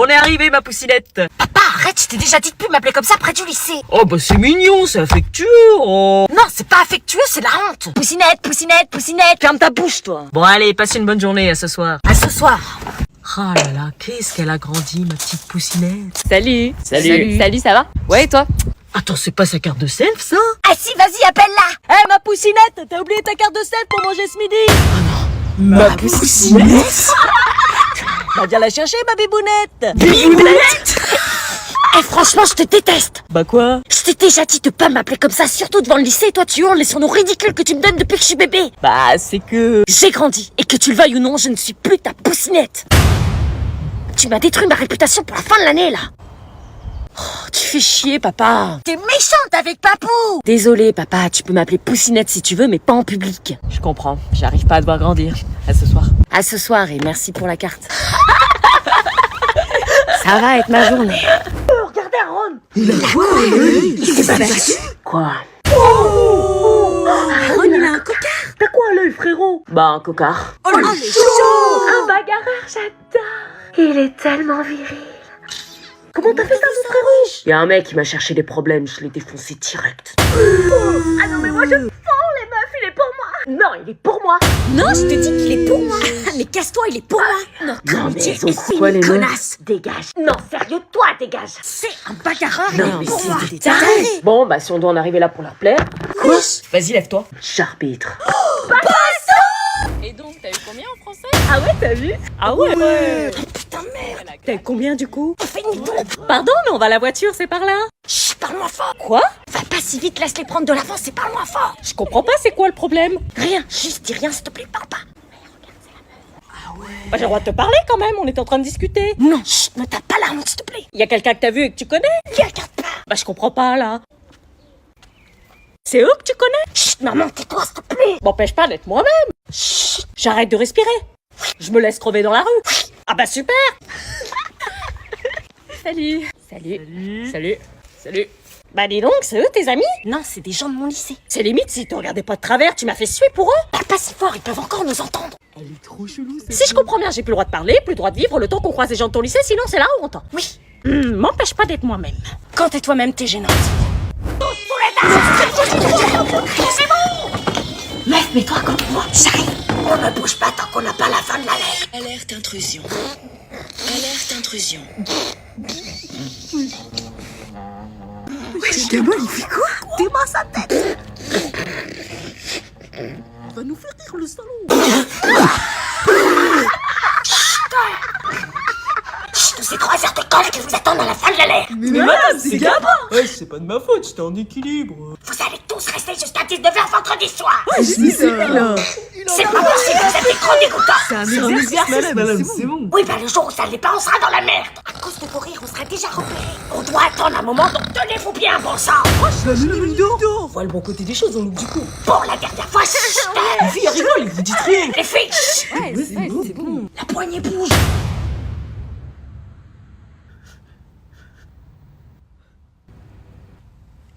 On est arrivé, ma poussinette. Papa, arrête, je t'ai déjà dit de plus m'appeler comme ça près du lycée. Oh, bah c'est mignon, c'est affectueux. Oh. Non, c'est pas affectueux, c'est la honte. Poussinette, poussinette, poussinette. Ferme ta bouche, toi. Bon, allez, passe une bonne journée, à ce soir. À ce soir. Ah là là, qu'est-ce qu'elle a grandi, ma petite poussinette. Salut. Salut, ça va? Ouais, et toi? Attends, c'est pas sa carte de self, ça? Ah si, vas-y, appelle-la. Eh, ma poussinette, t'as oublié ta carte de self pour manger ce midi? Ma poussinette. Bah, viens la chercher, ma bibounette. Bibounette. Eh, franchement, je te déteste. Bah quoi? Je t'ai déjà dit de pas m'appeler comme ça, surtout devant le lycée, et toi tu hurles les surnoms ridicules que tu me donnes depuis que je suis bébé. Bah, c'est que... J'ai grandi, et que tu le veuilles ou non, je ne suis plus ta poussinette. Tu m'as détruit ma réputation pour la fin de l'année, là. Oh, tu fais chier, papa. T'es méchante avec Papou. Désolé, papa, tu peux m'appeler poussinette si tu veux, mais pas en public. Je comprends, j'arrive pas à te voir grandir. À ce soir. À ce soir, et merci pour la carte. Ça va être ma journée. Regardez Aaron. Il s'est battu. Quoi? Aaron, il a un cocard. T'as quoi à l'œil, frérot? Bah, un cocard. Oh, il est chaud. Un bagarreur, j'adore. Il est tellement viril. Comment t'as fait ça, mon frérot? Y'a un mec qui m'a cherché des problèmes, je l'ai défoncé direct. Ah non, mais moi je fends les meufs, il est pour moi. Non, il est pour moi. Non, je te dis qu'il est pour moi. Mais casse-toi, il est pour moi. Notre Non, amitié mais elles ont est quoi, les finie, meufs? connasse. Dégage. Non, sérieux, toi, dégage. C'est un bagarreur, il Non, est mais pour c'est moi. des T'as tarés. arrêté. Bon, bah si on doit en arriver là pour leur plaire. Quoi? Vas-y, lève-toi. J'arbitre. Et donc, t'as eu combien en français? Ah ouais, t'as vu? Ah ouais. Putain, merde. T'as combien du coup? On fait une bombe. Pardon, mais on va à la voiture, c'est par là. Chut, parle-moi fort. Quoi? Va pas si vite, laisse-les prendre de l'avance et parle-moi fort. Je comprends pas, c'est quoi le problème? Rien, juste dis rien, s'il te plaît, parle pas. Bah, j'ai le droit de te parler quand même, on est en train de discuter. Non, chut, ne tape pas la honte, s'il te plaît. Y a quelqu'un que t'as vu et que tu connais? Regarde pas. Bah, je comprends pas là. C'est eux que tu connais? Chut, maman, tais-toi, s'il te plaît. M'empêche pas d'être moi-même. Chut. J'arrête de respirer. Je me laisse crever dans la rue. Ah bah super. Salut. Salut. Bah dis donc, c'est eux tes amis? Non, c'est des gens de mon lycée. C'est limite, si te regardais pas de travers, tu m'as fait suer pour eux. Parle pas si fort, ils peuvent encore nous entendre. Elle est trop chelou, si je comprends bien, j'ai plus le droit de parler, plus le droit de vivre le temps qu'on croise les gens de ton lycée, sinon c'est la honte. Oui. M'empêche pas d'être moi-même. Quand t'es toi-même, t'es gênante. C'est bon. Meuf, mets-toi contre moi, j'arrive. On ne bouge pas tant qu'on n'a pas la fin de la lettre. Alerte intrusion. Alerte intrusion. Ce gamin, il fait quoi? Démarre sa tête. Il va nous faire rire le salon. Chut, tous ces 3 heures de colle qui vous attendent à la fin de la lettre. Mais madame, c'est gamin. Ouais, c'est pas de ma faute, j'étais en équilibre. Vous allez tous rester jusqu'à 19h vendredi soir. C'est là. C'est pas possible, vous êtes des gros dégoûtants. C'est un exercice, madame, c'est bon. Oui, ben le jour où ça l'est pas, on sera dans la merde. À cause de vos rires, on sera déjà repérés. On doit attendre un moment, donc tenez-vous bien, bon sang. Vois le bon côté des choses, on oublie tout. Pour la dernière fois, chut. Les filles, rigolent, vous dites rien. Les filles, chut. Ouais, c'est bon. La poignée bouge.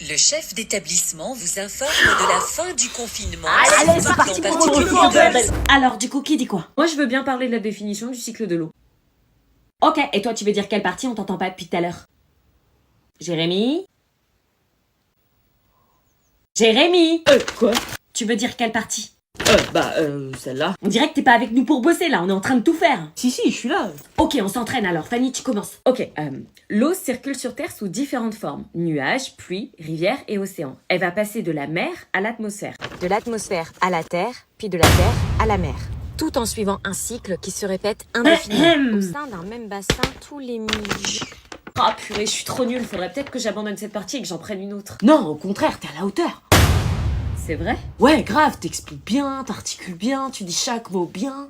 Le chef d'établissement vous informe de la fin du confinement. Allez, c'est parti pour Partie votre du bordel. Alors, du coup, qui dit quoi? Moi, je veux bien parler de la définition du cycle de l'eau. Ok, et toi, tu veux dire quelle partie? On t'entend pas depuis tout à l'heure. Jérémy? Jérémy? Quoi? Tu veux dire quelle partie? Celle-là. On dirait que t'es pas avec nous pour bosser, là. On est en train de tout faire. Si, je suis là. Ok, on s'entraîne alors. Fanny, tu commences. Ok, l'eau circule sur Terre sous différentes formes. Nuages, pluie, rivières et océans. Elle va passer de la mer à l'atmosphère. De l'atmosphère à la Terre, puis de la Terre à la mer. Tout en suivant un cycle qui se répète indéfiniment au sein d'un même bassin tous les milliers. Ah purée, je suis trop nulle. Faudrait peut-être que j'abandonne cette partie et que j'en prenne une autre. Non, au contraire, t'es à la hauteur. C'est vrai? Ouais, grave, t'expliques bien, t'articules bien, tu dis chaque mot bien.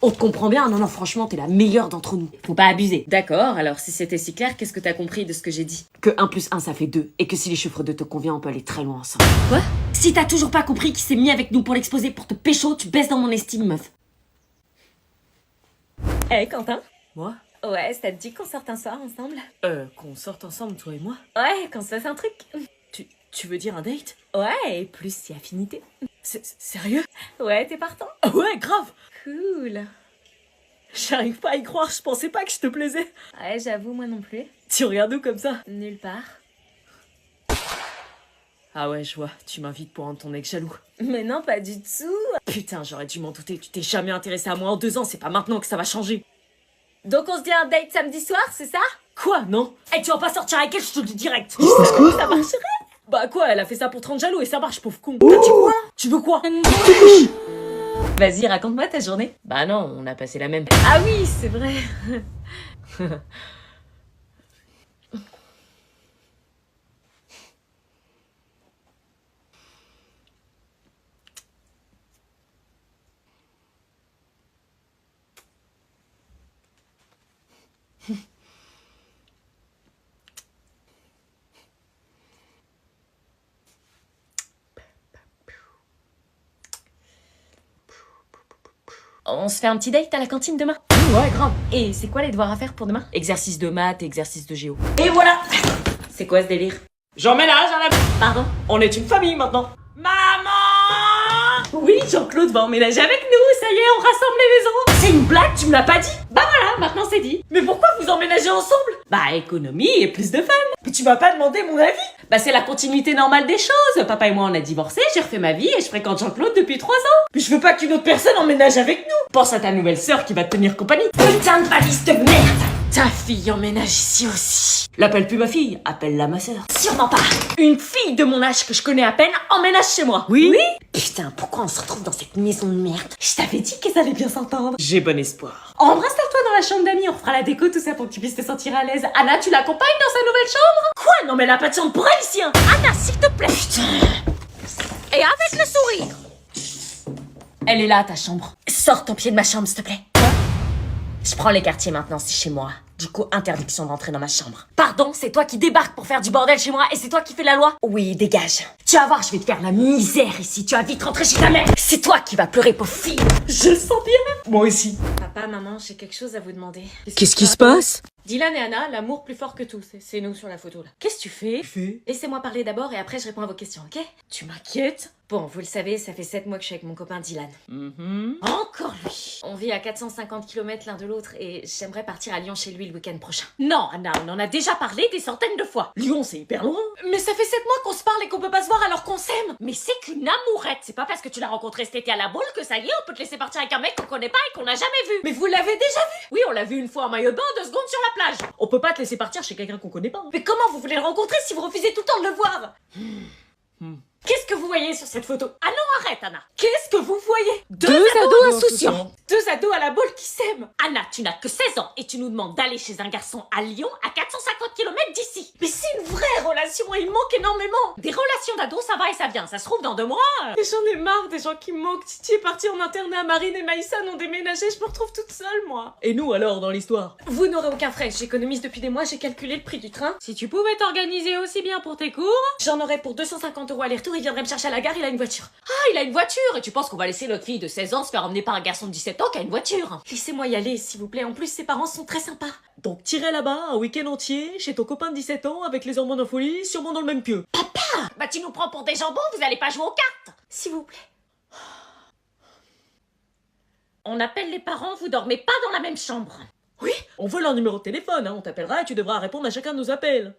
On te comprend bien, non, franchement, t'es la meilleure d'entre nous. Faut pas abuser. D'accord, alors si c'était si clair, qu'est-ce que t'as compris de ce que j'ai dit? Que 1 + 1 ça fait 2, et que si les chiffres 2 te conviennent, on peut aller très loin ensemble. Quoi? Si t'as toujours pas compris qu'il s'est mis avec nous pour l'exposer, pour te pécho, tu baisses dans mon estime, meuf. Eh, Quentin? Moi? Ouais, ça te dit qu'on sorte un soir ensemble? Qu'on sorte ensemble, toi et moi? Ouais, qu'on se fasse un truc. Tu veux dire un date? Ouais, et plus si affinité. Sérieux? Ouais, t'es partant? Ouais, grave. Cool. J'arrive pas à y croire, je pensais pas que je te plaisais. Ouais, j'avoue, moi non plus. Tu regardes où comme ça? Nulle part. Ah ouais, je vois, tu m'invites pour rendre ton ex jaloux. Mais non, pas du tout. Putain, j'aurais dû m'en douter, tu t'es jamais intéressé à moi en 2 ans, c'est pas maintenant que ça va changer. Donc on se dit un date samedi soir, c'est ça? Quoi, non? Eh, tu vas pas sortir avec elle, je te le dis direct. Ça marcherait? Bah quoi, elle a fait ça pour te rendre jaloux et ça marche, pauvre con. T'as dit quoi? Tu veux quoi? Vas-y, raconte-moi ta journée. Bah non, on a passé la même. Ah oui, c'est vrai. On se fait un petit date à la cantine demain? Ouais, grave. Et c'est quoi les devoirs à faire pour demain? Exercice de maths, exercice de géo. Et voilà! C'est quoi ce délire? J'emménage à la... Pardon? On est une famille maintenant. Maman! Oui, Jean-Claude va emménager avec nous, ça y est, on rassemble les maisons! C'est une blague, tu me l'as pas dit? Bah voilà, maintenant c'est dit! Mais pourquoi vous emménagez ensemble? Bah économie et plus de fun! Mais tu m'as pas demandé mon avis? Bah c'est la continuité normale des choses! Papa et moi on a divorcé, j'ai refait ma vie et je fréquente Jean-Claude depuis 3 ans! Mais je veux pas qu'une autre personne emménage avec nous. Pense à ta nouvelle sœur qui va te tenir compagnie! Putain de valise de merde! Ta fille emménage ici aussi. L'appelle plus ma fille, appelle-la ma sœur. Sûrement pas. Une fille de mon âge que je connais à peine emménage chez moi. Oui? Putain, pourquoi on se retrouve dans cette maison de merde? Je t'avais dit qu'elles allaient bien s'entendre. J'ai bon espoir. Embrasse-toi dans la chambre d'amis, on fera la déco, tout ça pour que tu puisses te sentir à l'aise. Anna, tu l'accompagnes dans sa nouvelle chambre? Quoi? Non mais elle a pas de chambre pour elle ici, hein. Anna, s'il te plaît! Et avec le sourire. Elle est là, ta chambre. Sors ton pied de ma chambre, s'il te plaît. Je prends les quartiers maintenant, c'est chez moi. Du coup, interdiction d'entrer dans ma chambre. Pardon, c'est toi qui débarques pour faire du bordel chez moi et c'est toi qui fais la loi? Oui, dégage. Tu vas voir, je vais te faire la misère ici. Tu vas vite rentrer chez ta mère. C'est toi qui vas pleurer, pauvre fille. Je le sens bien! Moi aussi. Papa, maman, j'ai quelque chose à vous demander. Qu'est-ce qui se passe? Dylan et Anna, l'amour plus fort que tout. C'est nous sur la photo là. Qu'est-ce que tu fais? Laissez-moi parler d'abord et après je réponds à vos questions, ok? Tu m'inquiètes? Bon, vous le savez, ça fait 7 mois que je suis avec mon copain Dylan. Encore lui. On vit à 450 km l'un de l'autre et j'aimerais partir à Lyon chez lui le week-end prochain. Non, Anna, on en a déjà parlé des centaines de fois. Lyon, c'est hyper loin. Mais ça fait 7 mois qu'on se parle et qu'on peut pas se voir alors qu'on s'aime. Mais c'est qu'une amourette. C'est pas parce que tu l'as rencontré cet été à la boule que ça y est, on peut te laisser partir avec un mec qu'on connaît pas et qu'on n'a jamais vu. Mais vous l'avez déjà vu? Oui, on l'a vu une fois en maillot de bain, 2 secondes sur la plage. On peut pas te laisser partir chez quelqu'un qu'on connaît pas. Mais comment vous voulez le rencontrer si vous refusez tout le temps de le voir? Qu'est-ce que vous voyez sur cette photo? Ah non, arrête, Anna. Qu'est-ce que vous voyez? Deux ados insouciants. 2 ados à la boule qui s'aiment. Anna, tu n'as que 16 ans et tu nous demandes d'aller chez un garçon à Lyon à 450 km d'ici. Mais c'est une vraie relation et il manque énormément. Des relations d'ados, ça va et ça vient. Ça se trouve dans 2 mois. Mais j'en ai marre des gens qui me manquent. Titi est partie en internat, Marine et Maïssa ont déménagé, je me retrouve toute seule moi. Et nous alors dans l'histoire? Vous n'aurez aucun frais, j'économise depuis des mois, j'ai calculé le prix du train. Si tu pouvais t'organiser aussi bien pour tes cours, j'en aurais pour 250 € aller-retour, il viendrait me chercher à la gare, il a une voiture. Ah, il a une voiture. Et tu penses qu'on va laisser notre fille de 16 ans se faire emmener par un garçon de 17 ans qui a une voiture? Laissez-moi y aller, s'il vous plaît, en plus ses parents sont très sympas. Donc t'irais là-bas un week-end entier chez ton copain de 17 ans avec les hormones en folie, sûrement dans le même pieu. Bah tu nous prends pour des jambons, vous allez pas jouer aux cartes. S'il vous plaît. On appelle les parents, vous dormez pas dans la même chambre. On veut leur numéro de téléphone, hein. On t'appellera et tu devras répondre à chacun de nos appels.